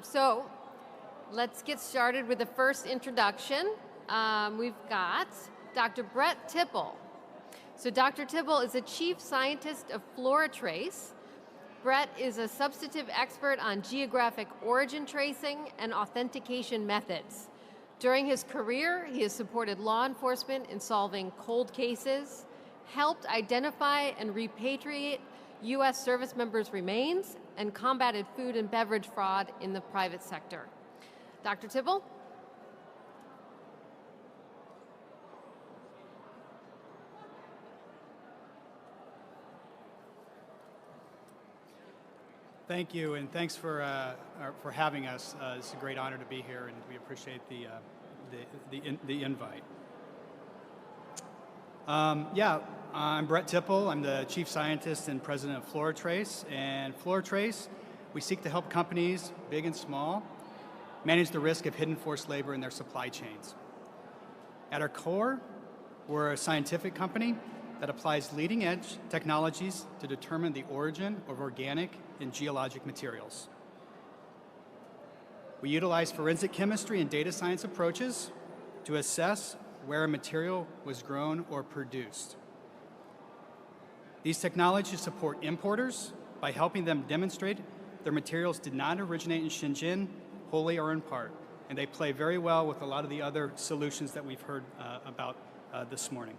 So let's get started with the first introduction. We've got Dr. Brett Tipple. So Dr. Tipple is the chief scientist of FloraTrace. Brett is a substantive expert on geographic origin tracing and authentication methods. During his career, he has supported law enforcement in solving cold cases, helped identify and repatriate U.S. service members' remains, and combated food and beverage fraud in the private sector. Dr. Tipple? Thank you, and thanks for having us. It's a great honor to be here, and we appreciate the invite. I'm Brett Tipple. I'm the chief scientist and president of FloraTrace. And FloraTrace, we seek to help companies, big and small, manage the risk of hidden forced labor in their supply chains. At our core, we're a scientific company that applies leading-edge technologies to determine the origin of organic and geologic materials. We utilize forensic chemistry and data science approaches to assess where a material was grown or produced. These technologies support importers by helping them demonstrate their materials did not originate in Xinjiang, wholly or in part, and they play very well with a lot of the other solutions that we've heard about this morning.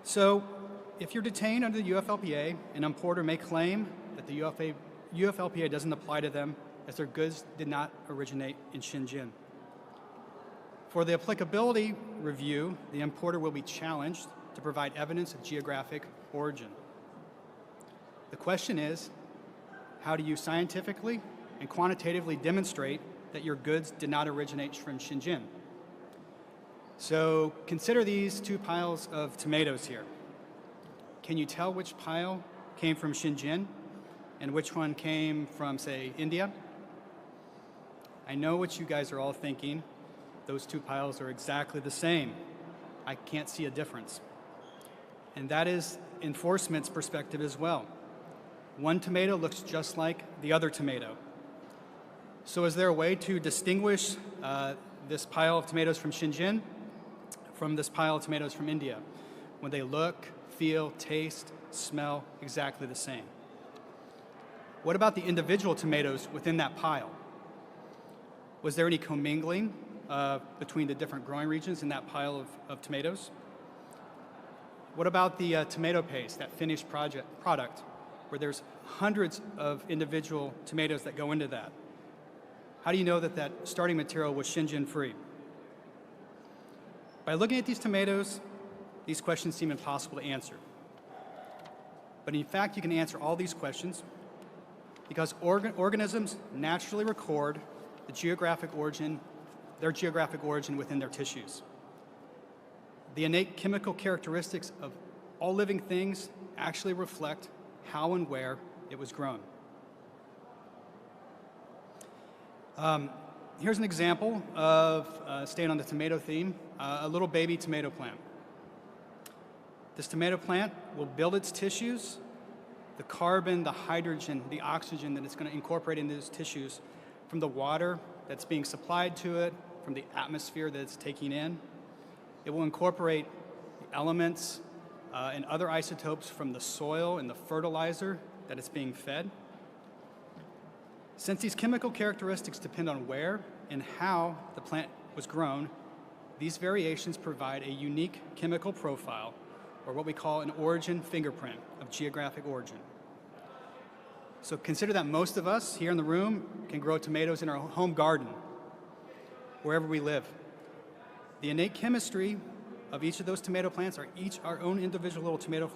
So, if you're detained under the UFLPA, an importer may claim that the UFLPA doesn't apply to them as their goods did not originate in Xinjiang. For the applicability review, the importer will be challenged to provide evidence of geographic origin. The question is, how do you scientifically and quantitatively demonstrate that your goods did not originate from Xinjiang? So consider these two piles of tomatoes here. Can you tell which pile came from Xinjiang and which one came from, say, India? I know what you guys are all thinking. Those two piles are exactly the same. I can't see a difference. And that is enforcement's perspective as well. One tomato looks just like the other tomato. So is there a way to distinguish this pile of tomatoes from Xinjiang from this pile of tomatoes from India when they look, feel, taste, smell exactly the same? What about the individual tomatoes within that pile? Was there any commingling between the different growing regions in that pile of tomatoes? What about the tomato paste, that finished product, where there's hundreds of individual tomatoes that go into that? How do you know that that starting material was Xinjiang free? By looking at these tomatoes, these questions seem impossible to answer. But in fact, you can answer all these questions because organisms naturally record their geographic origin within their tissues. The innate chemical characteristics of all living things actually reflect how and where it was grown. Here's an example of, staying on the tomato theme, a little baby tomato plant. This tomato plant will build its tissues. The carbon, the hydrogen, the oxygen that it's going to incorporate into those tissues from the water that's being supplied to it, from the atmosphere that it's taking in. It will incorporate the elements and other isotopes from the soil and the fertilizer that it's being fed. Since these chemical characteristics depend on where and how the plant was grown, these variations provide a unique chemical profile, or what we call an origin fingerprint of geographic origin. So consider that most of us here in the room can grow tomatoes in our home garden, wherever we live. The innate chemistry of each of those tomato plants, our own individual little tomato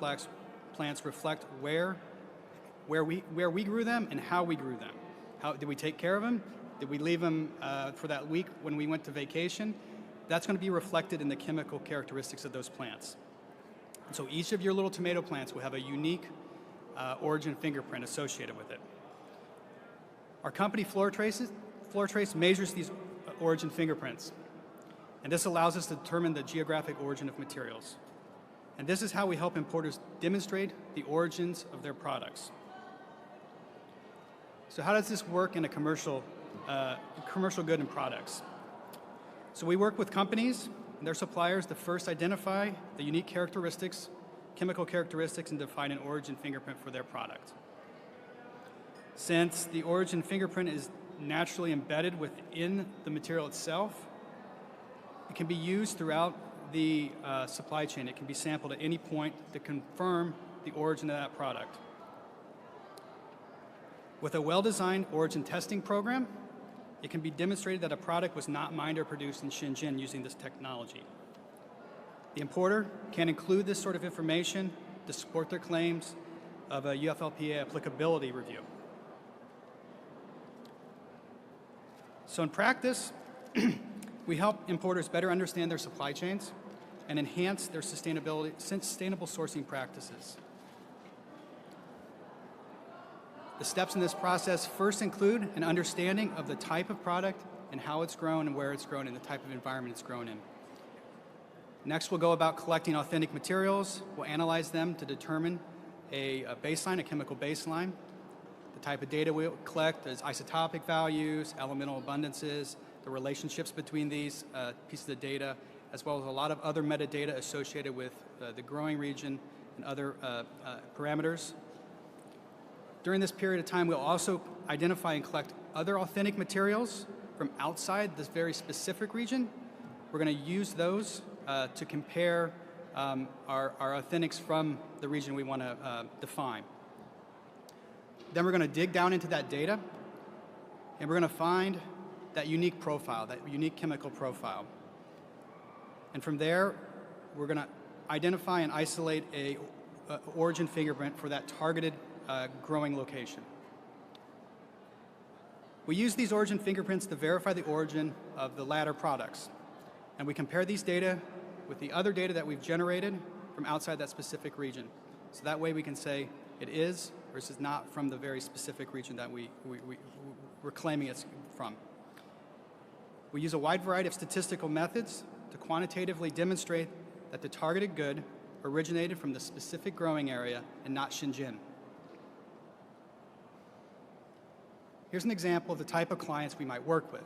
plants reflect where we grew them and how we grew them. How did we take care of them? Did we leave them for that week when we went to vacation? That's going to be reflected in the chemical characteristics of those plants. And so each of your little tomato plants will have a unique origin fingerprint associated with it. Our company, FloraTrace, measures these origin fingerprints. And this allows us to determine the geographic origin of materials. And this is how we help importers demonstrate the origins of their products. So how does this work in a commercial good and products? So we work with companies and their suppliers to first identify the unique characteristics, chemical characteristics, and define an origin fingerprint for their product. Since the origin fingerprint is naturally embedded within the material itself, it can be used throughout the supply chain. It can be sampled at any point to confirm the origin of that product. With a well-designed origin testing program, it can be demonstrated that a product was not mined or produced in Shenzhen using this technology. The importer can include this sort of information to support their claims of a UFLPA applicability review. So in practice, we help importers better understand their supply chains and enhance their sustainable sourcing practices. The steps in this process first include an understanding of the type of product and how it's grown and where it's grown and the type of environment it's grown in. Next, we'll go about collecting authentic materials. We'll analyze them to determine a baseline, a chemical baseline. The type of data we'll collect is isotopic values, elemental abundances, the relationships between these pieces of data, as well as a lot of other metadata associated with the growing region and other parameters. During this period of time, we'll also identify and collect other authentic materials from outside this very specific region. We're going to use those to compare our authentics from the region we want to define. Then we're going to dig down into that data, and we're going to find that unique profile, that unique chemical profile. And from there, we're going to identify and isolate a origin fingerprint for that targeted growing location. We use these origin fingerprints to verify the origin of the latter products. And we compare these data with the other data that we've generated from outside that specific region. So that way we can say it is versus not from the very specific region that we're claiming it's from. We use a wide variety of statistical methods to quantitatively demonstrate that the targeted good originated from the specific growing area and not Shenzhen. Here's an example of the type of clients we might work with.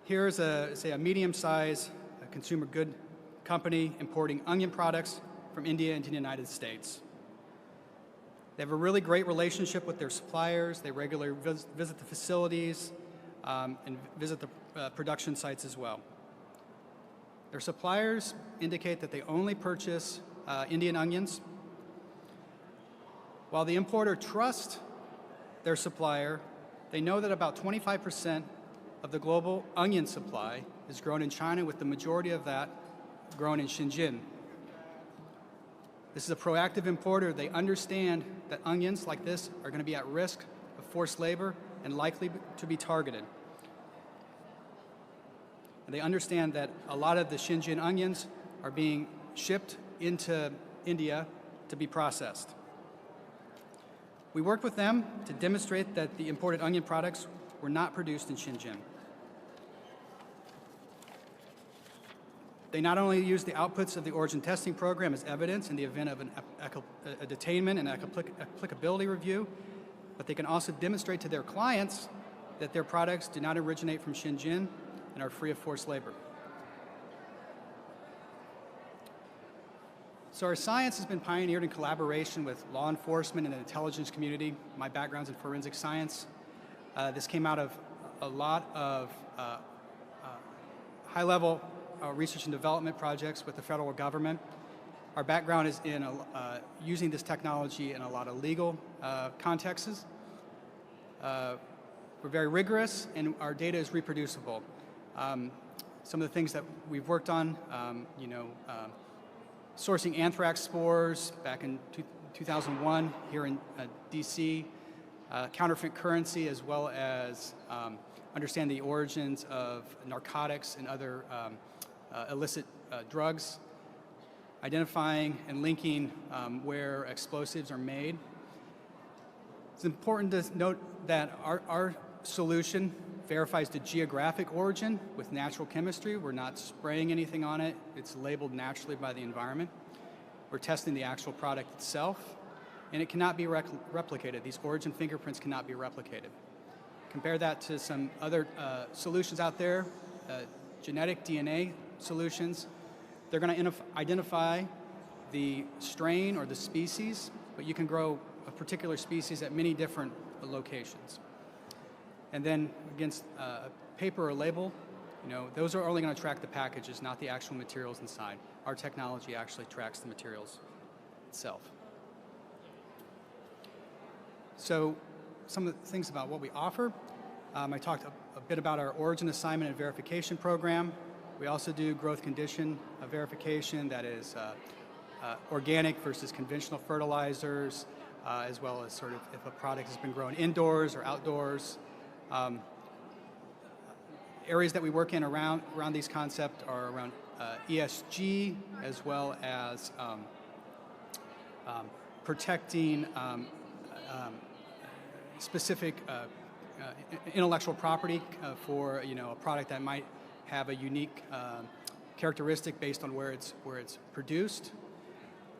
Here's a medium-sized consumer good company importing onion products from India into the United States. They have a really great relationship with their suppliers. They regularly visit the facilities and visit the production sites as well. Their suppliers indicate that they only purchase Indian onions. While the importer trusts their supplier, they know that about 25% of the global onion supply is grown in China, with the majority of that grown in Shenzhen. This is a proactive importer. They understand that onions like this are going to be at risk of forced labor and likely to be targeted. And they understand that a lot of the Shenzhen onions are being shipped into India to be processed. We worked with them to demonstrate that the imported onion products were not produced in Shenzhen. They not only use the outputs of the origin testing program as evidence in the event of a detainment and applicability review, but they can also demonstrate to their clients that their products do not originate from Shenzhen and are free of forced labor. So our science has been pioneered in collaboration with law enforcement and the intelligence community. My background's in forensic science. This came out of a lot of high-level research and development projects with the federal government. Our background is in using this technology in a lot of legal contexts. We're very rigorous, and our data is reproducible. Some of the things that we've worked on, sourcing anthrax spores back in 2001 here in DC, counterfeit currency, as well as understand the origins of narcotics and other illicit drugs, identifying and linking where explosives are made. It's important to note that our solution verifies the geographic origin with natural chemistry. We're not spraying anything on it. It's labeled naturally by the environment. We're testing the actual product itself. and it cannot be replicated. These origin fingerprints cannot be replicated. Compare that to some other solutions out there, genetic DNA solutions. They're going to identify the strain or the species, but you can grow a particular species at many different locations. And then against paper or label, those are only going to track the packages, not the actual materials inside. Our technology actually tracks the materials itself. So some of the things about what we offer. I talked a bit about our origin assignment and verification program. We also do growth condition verification, that is organic versus conventional fertilizers, as well as sort of if a product has been grown indoors or outdoors. Areas that we work in around these concepts are around ESG, as well as protecting specific intellectual property for a product that might have a unique characteristic based on where it's produced.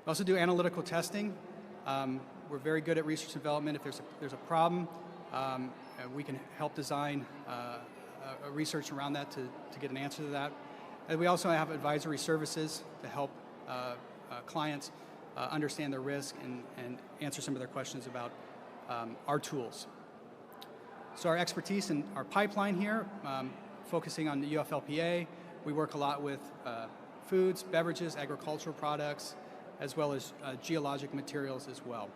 We also do analytical testing. We're very good at research and development. If there's a problem, we can help design a research around that to get an answer to that. And we also have advisory services to help clients understand their risk and answer some of their questions about our tools. So our expertise in our pipeline here, focusing on the UFLPA, we work a lot with foods, beverages, agricultural products, as well as geologic materials as well.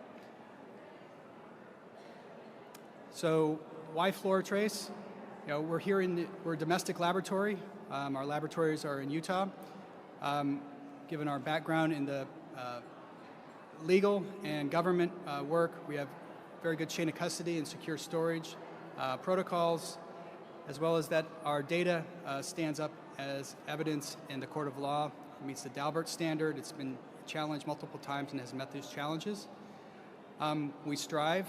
So why FloraTrace? We're a domestic laboratory. Our laboratories are in Utah. Given our background in the legal and government work, we have very good chain of custody and secure storage protocols, as well as that our data stands up as evidence in the court of law. It meets the Daubert standard. It's been challenged multiple times and has met these challenges. We strive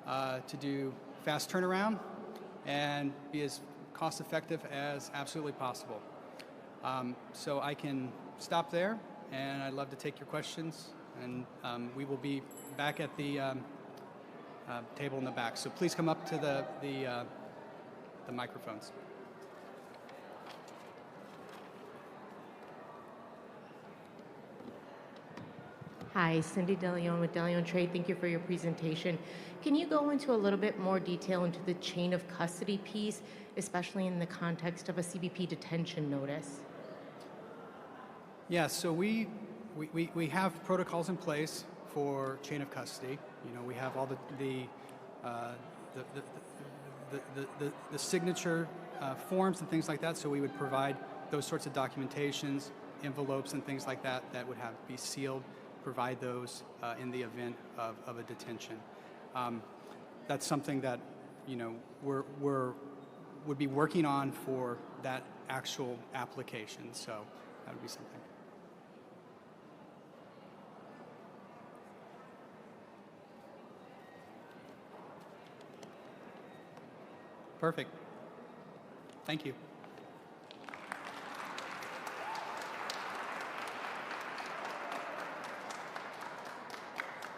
to do fast turnaround and be as cost effective as absolutely possible. So I can stop there, and I'd love to take your questions, and we will be back at the table in the back. So please come up to the microphones. Hi, Cindy DeLeon with DeLeon Trade. Thank you for your presentation. Can you go into a little bit more detail into the chain of custody piece, especially in the context of a CBP detention notice? Yeah, so we have protocols in place for chain of custody. We have all the signature forms and things like that, so we would provide those sorts of documentations, envelopes and things like that that would have to be sealed, provide those in the event of a detention. That's something that would be working on for that actual application, so that would be something. Perfect. Thank you.